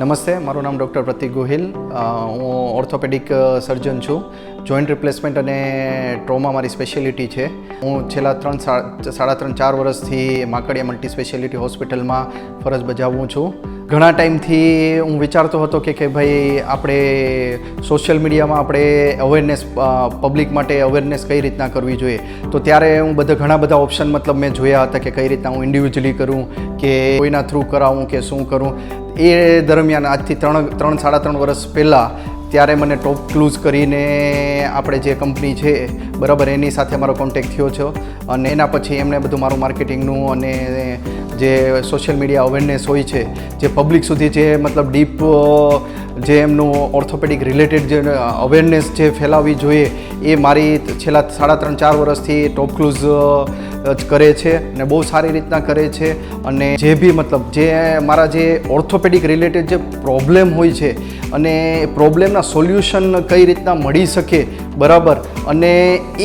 નમસ્તે, મારું નામ ડૉક્ટર પ્રતિક ગોહિલ. હું ઓર્થોપેડિક સર્જન છું. જોઈન્ટ રિપ્લેસમેન્ટ અને ટ્રોમા મારી સ્પેશિયાલિટી છે. હું છેલ્લા 3.5-4 વર્ષથી માકડીયા મલ્ટી સ્પેશિયાલિટી હોસ્પિટલમાં ફરજ બજાવું છું. ઘણા ટાઈમથી હું વિચારતો હતો કે ભાઈ આપણે સોશિયલ મીડિયામાં આપણે અવેરનેસ પબ્લિક માટે અવેરનેસ કઈ રીતના કરવી જોઈએ. તો ત્યારે હું ઘણા બધા ઓપ્શન મેં જોયા હતા કે કઈ રીતના હું ઇન્ડિવિજ્યુઅલી કરું કે કોઈના થ્રુ કરાવું કે શું કરું. એ દરમિયાન આજથી 3-3.5 વર્ષ પહેલાં ત્યારે મને ટોપ ક્લૂઝ કરીને આપણે જે કંપની છે બરાબર એની સાથે મારો કોન્ટેક્ટ થયો છે અને એના પછી એમણે બધું મારું માર્કેટિંગનું અને જે સોશિયલ મીડિયા અવેરનેસ હોય છે જે પબ્લિક સુધી જે ડીપ જે એમનું ઓર્થોપેડિક રિલેટેડ જે અવેરનેસ જે ફેલાવવી જોઈએ એ મારી છેલ્લા 3.5-4 વર્ષથી ટોપ ક્લૂઝ જ કરે છે અને બહુ સારી રીતના કરે છે. અને જે બી જે મારા જે ઓર્થોપેડિક રિલેટેડ જે પ્રોબ્લેમ હોય છે અને પ્રોબ્લેમના સોલ્યુશન કઈ રીતના મળી શકે બરાબર અને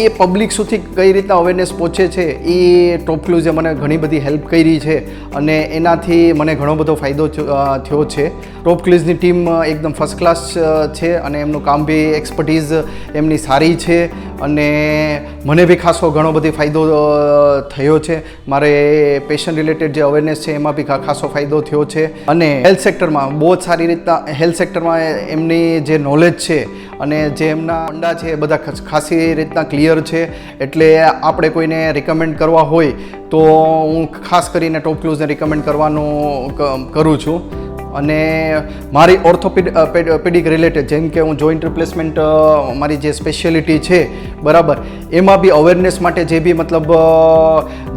એ પબ્લિક સુધી કઈ રીતના અવેરનેસ પહોંચે છે એ ટોપ ક્લૂઝે મને ઘણી બધી હેલ્પ કરી છે અને એનાથી મને ઘણો બધો ફાયદો થયો છે. ટોપ ક્લૂઝની ટીમ એકદમ ફર્સ્ટ ક્લાસ છે અને એમનું કામ બી એક્સપર્ટીઝ એમની સારી છે અને મને બી ખાસો ઘણો બધી ફાયદો થયો છે. મારે પેશન્ટ રિલેટેડ જે અવેરનેસ છે એમાં બી ખાસો ફાયદો થયો છે અને હેલ્થ સેક્ટરમાં બહુ જ સારી રીતના હેલ્થ સેક્ટરમાં એમની જે નોલેજ છે અને જે એમના ફંડા છે એ બધા ખાસી રીતના ક્લિયર છે. એટલે આપણે કોઈને રિકમેન્ડ કરવા હોય તો હું ખાસ કરીને ટોપ ક્લૂઝને રિકમેન્ડ કરવાનું કરું છું. અને મારી ઓર્થોપેડિક રિલેટેડ જેમ કે હું જોઈન્ટ રિપ્લેસમેન્ટ મારી જે સ્પેશિયાલિટી છે બરાબર એમાં બી અવેરનેસ માટે જે બી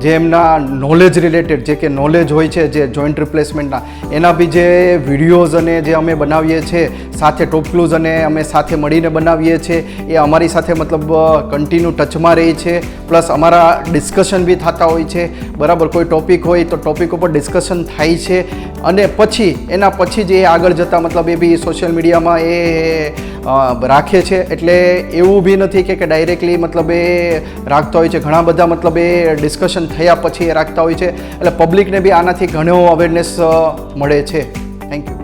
જે એમના નોલેજ રિલેટેડ જે કે નોલેજ હોય છે જે જોઈન્ટ રિપ્લેસમેન્ટના એના બી જે વિડીયોઝ અને જે અમે બનાવીએ છીએ સાથે ટોપ ક્લૂઝ અને અમે સાથે મળીને બનાવીએ છીએ એ અમારી સાથે કન્ટિન્યુ ટચમાં રહે છે. પ્લસ અમારા ડિસ્કશન બી થતા હોય છે બરાબર. કોઈ ટોપિક હોય તો ટોપિક ઉપર ડિસ્કશન થાય છે અને પછી એના પછી જ એ આગળ જતાં એ બી સોશિયલ મીડિયામાં એ રાખે છે. એટલે એવું બી નથી કે ડાયરેક્ટલી એ રાખતા હોય છે. ઘણા બધા એ ડિસ્કશન થયા પછી એ રાખતા હોય છે. એટલે પબ્લિકને બી આનાથી ઘણો અવેરનેસ મળે છે. Thank you.